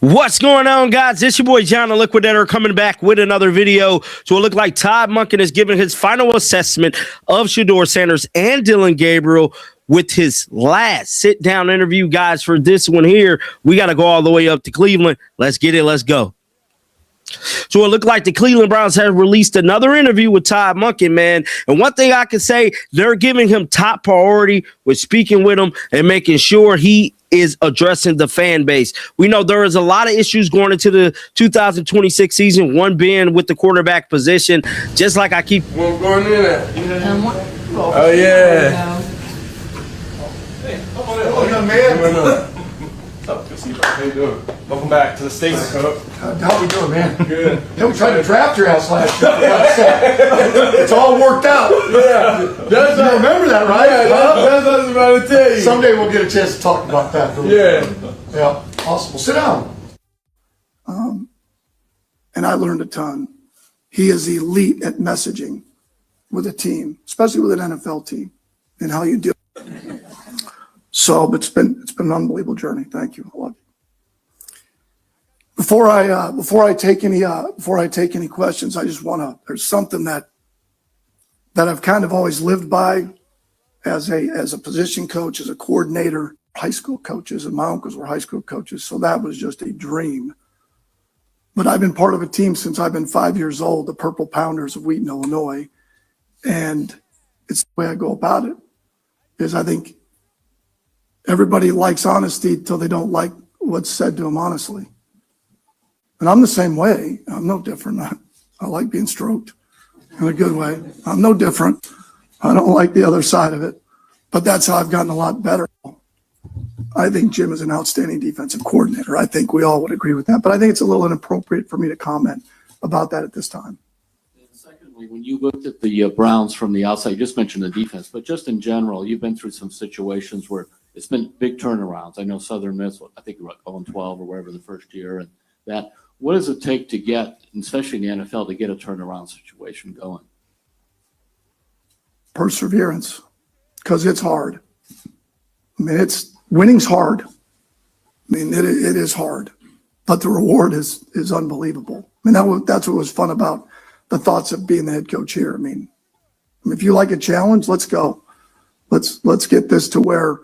What's going on, guys? It's your boy John the Liquidator coming back with another video. So it looked like Todd Monken is giving his final assessment of Shedeur Sanders and Dylan Gabriel with his last sit-down interview. Guys, for this one here, we got to go all the way up to Cleveland. Let's get it. Let's go. So it looked like the Cleveland Browns have released another interview with Todd Monken, man. And one thing I can say, they're giving him top priority with speaking with him and making sure he is addressing the fan base. We know there is a lot of issues going into the 2026 season, one being with the quarterback position, just like I keep going in at. Oh, yeah. Hey, young man. What's up, Casey? How you doing? Welcome back to the States. How we doing, man? Good. Yeah, we tried to draft your house last year. It's all worked out. Yeah. You remember that, right? Yeah, that's what I was about to tell you. Someday we'll get a chance to talk about that. Yeah. Awesome. Well, sit down. And I learned a ton. He is elite at messaging with a team, especially with an NFL team, and how you do it. So it's been an unbelievable journey. Thank you. I love you. Before I take any questions, I just want to. There's something that I've kind of always lived by as a position coach, as a coordinator, high school coaches, and my uncles were high school coaches, so that was just a dream. But I've been part of a team since I've been 5 years old, the Purple Pounders of Wheaton, Illinois, and it's the way I go about it. Is I think everybody likes honesty till they don't like what's said to them honestly. And I'm the same way. I'm no different. I like being stroked in a good way. I'm no different. I don't like the other side of it. But that's how I've gotten a lot better. I think Jim is an outstanding defensive coordinator. I think we all would agree with that. But I think it's a little inappropriate for me to comment about that at this time. And secondly, when you looked at the Browns from the outside, you just mentioned the defense, but just in general, you've been through some situations where it's been big turnarounds. I know Southern Miss, I think you're 0-12 or wherever the first year, and that. What does it take to get, especially in the NFL, to get a turnaround situation going? Perseverance, because it's hard. I mean, winning's hard. I mean, it is hard, but the reward is unbelievable. I mean, that's what was fun about the thoughts of being the head coach here. I mean, if you like a challenge, let's go. Let's get this to where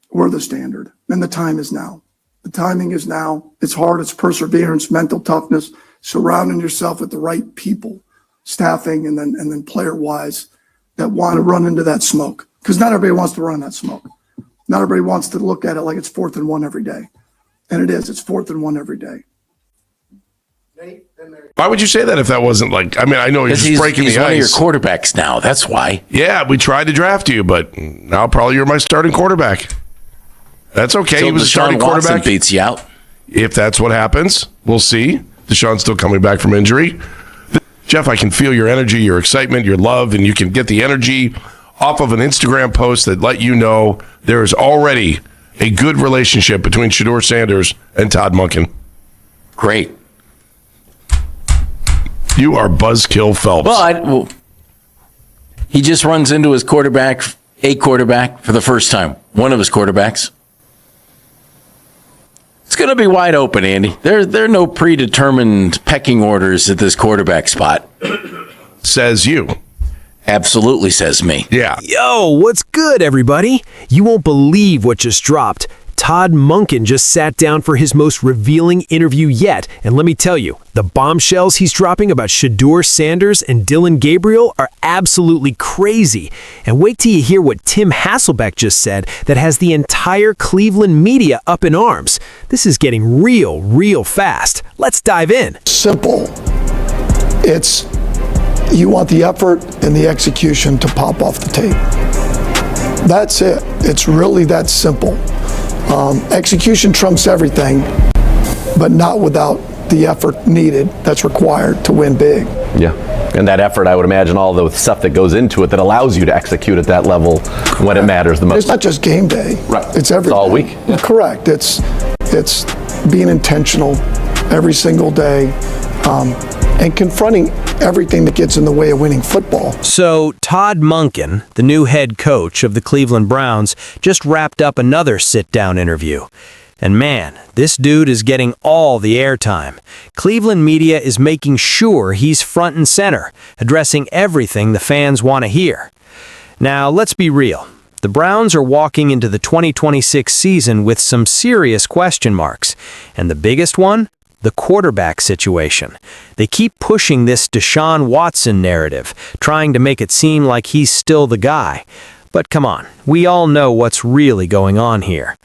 we're the standard, and the time is now. The timing is now. It's hard. It's perseverance, mental toughness, surrounding yourself with the right people, staffing, and then player-wise that want to run into that smoke. Because not everybody wants to run that smoke. Not everybody wants to look at it like it's 4th and 1 every day. And it is. It's 4th and 1 every day. Why would you say that if that wasn't like, I mean, I know he's breaking the ice. He's one of your quarterbacks now. That's why. Yeah, we tried to draft you, but now probably you're my starting quarterback. That's okay. So he was a starting quarterback. Watson beats you out. If that's what happens, we'll see. Deshaun's still coming back from injury. Jeff, I can feel your energy, your excitement, your love, and you can get the energy off of an Instagram post that let you know there is already a good relationship between Shedeur Sanders and Todd Monken. Great. You are Buzzkill Phelps. Well, he just runs into his quarterback, a quarterback, for the first time. One of his quarterbacks. It's going to be wide open, Andy. There are no predetermined pecking orders at this quarterback spot. Says you. Absolutely, says me. Yeah. Yo, what's good, everybody? You won't believe what just dropped. Todd Monken just sat down for his most revealing interview yet, and let me tell you, the bombshells he's dropping about Shedeur Sanders and Dylan Gabriel are absolutely crazy. And wait till you hear what Tim Hasselbeck just said that has the entire Cleveland media up in arms. This is getting real fast. Let's dive in. Simple. It's you want the effort and the execution to pop off the tape. That's it. It's really that simple. Execution trumps everything, but not without the effort needed that's required to win big. Yeah, and that effort, I would imagine, all the stuff that goes into it that allows you to execute at that level when it matters the most. It's not just game day. Right. It's every It's all day. week. Yeah. Correct. It's being intentional every single day and confronting everything that gets in the way of winning football. So, Todd Monken, the new head coach of the Cleveland Browns, just wrapped up another sit-down interview. And man, this dude is getting all the airtime. Cleveland media is making sure he's front and center, addressing everything the fans want to hear. Now, let's be real. The Browns are walking into the 2026 season with some serious question marks. And the biggest one? The quarterback situation. They keep pushing this Deshaun Watson narrative, trying to make it seem like he's still the guy. But come on, we all know what's really going on here.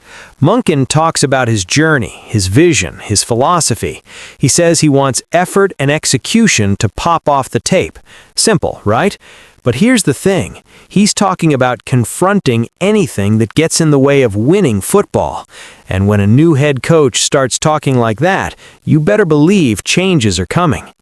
Monken talks about his journey, his vision, his philosophy. He says he wants effort and execution to pop off the tape. Simple, right? But here's the thing. He's talking about confronting anything that gets in the way of winning football. And when a new head coach starts talking like that, you better believe changes are coming.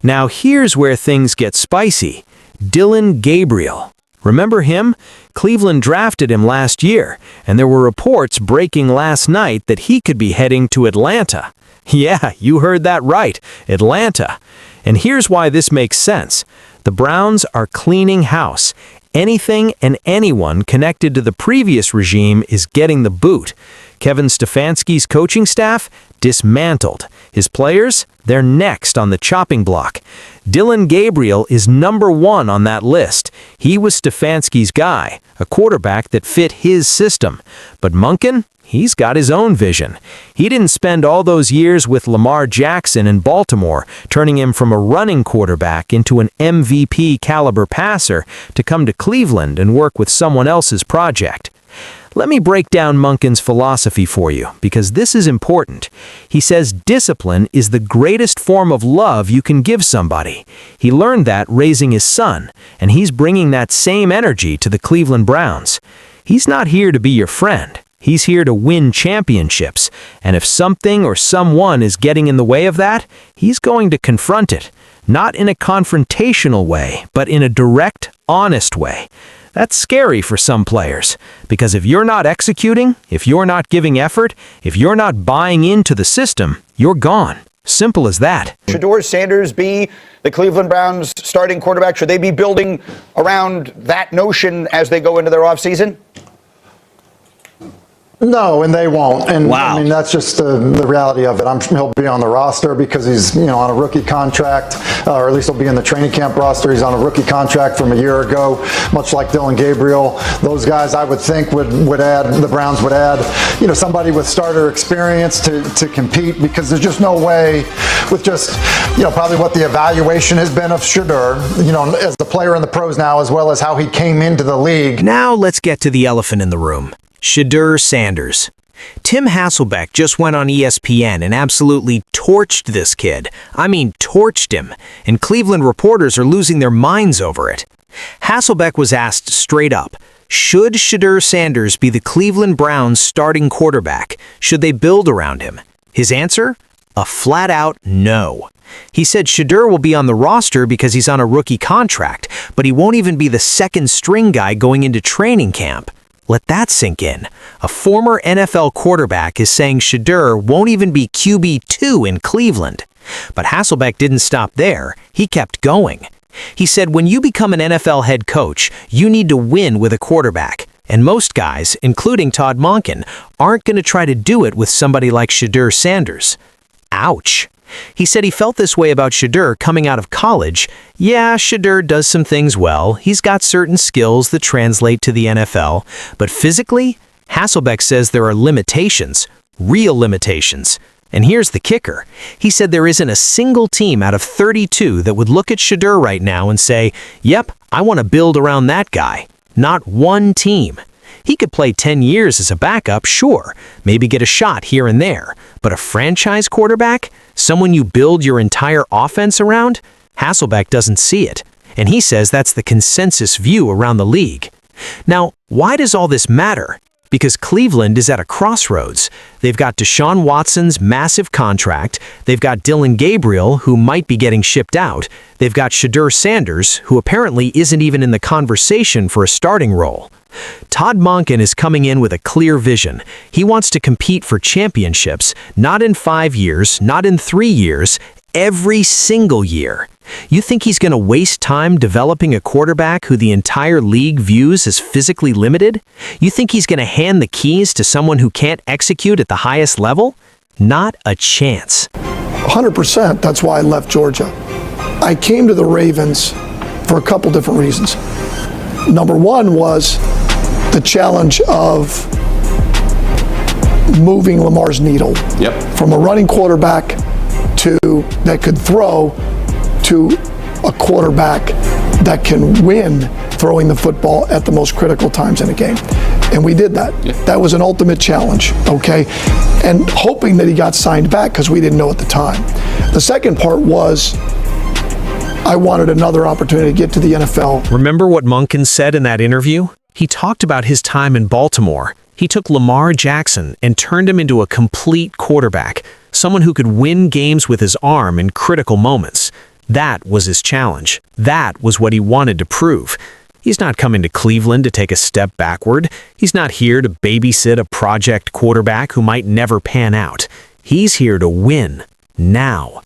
Now here's where things get spicy. Dylan Gabriel. Remember him? Cleveland drafted him last year, and there were reports breaking last night that he could be heading to Atlanta. Yeah, you heard that right, Atlanta. And here's why this makes sense. The Browns are cleaning house. Anything and anyone connected to the previous regime is getting the boot. Kevin Stefanski's coaching staff dismantled. His players, they're next on the chopping block. Dylan Gabriel is number 1 on that list. He was Stefanski's guy, a quarterback that fit his system. But Monken, he's got his own vision. He didn't spend all those years with Lamar Jackson in Baltimore, turning him from a running quarterback into an MVP caliber passer to come to Cleveland and work with someone else's project. Let me break down Monken's philosophy for you, because this is important. He says discipline is the greatest form of love you can give somebody. He learned that raising his son, and he's bringing that same energy to the Cleveland Browns. He's not here to be your friend. He's here to win championships, and if something or someone is getting in the way of that, he's going to confront it. Not in a confrontational way, but in a direct, honest way. That's scary for some players, because if you're not executing, if you're not giving effort, if you're not buying into the system, you're gone. Simple as that. Shedeur Sanders be the Cleveland Browns starting quarterback? Should they be building around that notion as they go into their offseason? No, and they won't. And wow. I mean, that's just the reality of it. I'm sure he'll be on the roster because he's, on a rookie contract, or at least he'll be in the training camp roster. He's on a rookie contract from a year ago, much like Dylan Gabriel. Those guys, I would think, would add, the Browns would add, somebody with starter experience to compete, because there's just no way with just, probably what the evaluation has been of Shedeur, as a player in the pros now, as well as how he came into the league. Now let's get to the elephant in the room. Shedeur Sanders. Tim Hasselbeck just went on ESPN and absolutely torched this kid. I mean, torched him. And Cleveland reporters are losing their minds over it. Hasselbeck was asked straight up, should Shedeur Sanders be the Cleveland Browns starting quarterback? Should they build around him? His answer? A flat-out no. He said Shedeur will be on the roster because he's on a rookie contract, but he won't even be the second string guy going into training camp. Let that sink in. A former NFL quarterback is saying Shedeur won't even be QB2 in Cleveland. But Hasselbeck didn't stop there. He kept going. He said when you become an NFL head coach, you need to win with a quarterback. And most guys, including Todd Monken, aren't going to try to do it with somebody like Shedeur Sanders. Ouch. He said he felt this way about Shedeur coming out of college. Yeah, Shedeur does some things well. He's got certain skills that translate to the NFL. But physically, Hasselbeck says there are limitations, real limitations. And here's the kicker. He said there isn't a single team out of 32 that would look at Shedeur right now and say, yep, I want to build around that guy. Not one team. He could play 10 years as a backup, sure, maybe get a shot here and there. But a franchise quarterback? Someone you build your entire offense around? Hasselbeck doesn't see it. And he says that's the consensus view around the league. Now, why does all this matter? Because Cleveland is at a crossroads. They've got Deshaun Watson's massive contract. They've got Dylan Gabriel, who might be getting shipped out. They've got Shedeur Sanders, who apparently isn't even in the conversation for a starting role. Todd Monken is coming in with a clear vision. He wants to compete for championships, not in 5 years, not in 3 years, every single year. You think he's going to waste time developing a quarterback who the entire league views as physically limited? You think he's going to hand the keys to someone who can't execute at the highest level? Not a chance. 100%. That's why I left Georgia. I came to the Ravens for a couple different reasons. Number one was the challenge of moving Lamar's needle from a running quarterback that could throw to a quarterback that can win throwing the football at the most critical times in a game. And we did that. That was an ultimate challenge, okay? And hoping that he got signed back because we didn't know at the time. The second part was I wanted another opportunity to get to the NFL. Remember what Monken said in that interview? He talked about his time in Baltimore. He took Lamar Jackson and turned him into a complete quarterback, someone who could win games with his arm in critical moments. That was his challenge. That was what he wanted to prove. He's not coming to Cleveland to take a step backward. He's not here to babysit a project quarterback who might never pan out. He's here to win, now.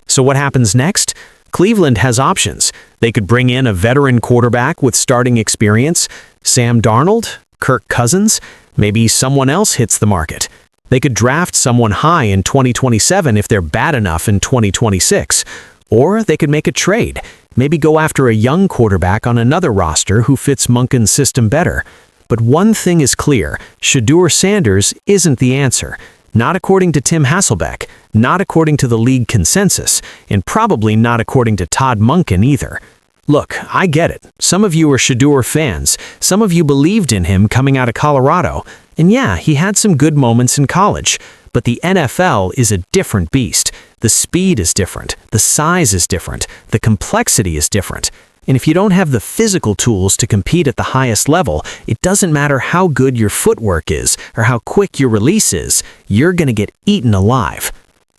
So what happens next? Cleveland has options. They could bring in a veteran quarterback with starting experience, Sam Darnold, Kirk Cousins, maybe someone else hits the market. They could draft someone high in 2027 if they're bad enough in 2026. Or they could make a trade, maybe go after a young quarterback on another roster who fits Monken's system better. But one thing is clear, Shedeur Sanders isn't the answer. Not according to Tim Hasselbeck, not according to the league consensus, and probably not according to Todd Monken either. Look, I get it. Some of you are Shedeur fans. Some of you believed in him coming out of Colorado. And yeah, he had some good moments in college. But the NFL is a different beast. The speed is different. The size is different. The complexity is different. And if you don't have the physical tools to compete at the highest level, it doesn't matter how good your footwork is or how quick your release is, you're going to get eaten alive.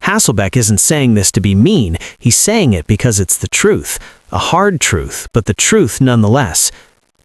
Hasselbeck isn't saying this to be mean. He's saying it because it's the truth. A hard truth, but the truth nonetheless.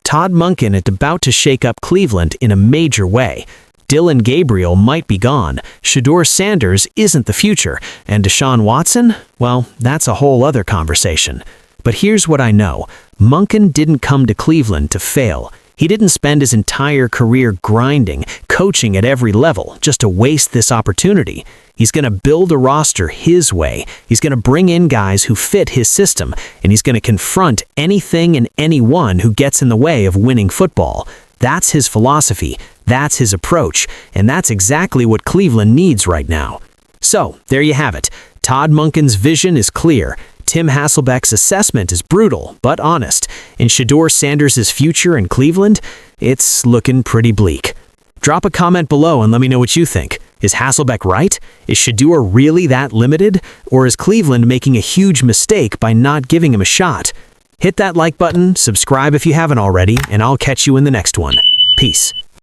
Todd Monken is about to shake up Cleveland in a major way. Dylan Gabriel might be gone, Shedeur Sanders isn't the future, and Deshaun Watson? Well, that's a whole other conversation. But here's what I know. Monken didn't come to Cleveland to fail. He didn't spend his entire career grinding, coaching at every level, just to waste this opportunity. He's going to build a roster his way. He's going to bring in guys who fit his system, and he's going to confront anything and anyone who gets in the way of winning football. That's his philosophy. That's his approach, and that's exactly what Cleveland needs right now. So, there you have it. Todd Monken's vision is clear. Tim Hasselbeck's assessment is brutal, but honest. And Shedeur Sanders' future in Cleveland? It's looking pretty bleak. Drop a comment below and let me know what you think. Is Hasselbeck right? Is Shedeur really that limited? Or is Cleveland making a huge mistake by not giving him a shot? Hit that like button, subscribe if you haven't already, and I'll catch you in the next one. Peace.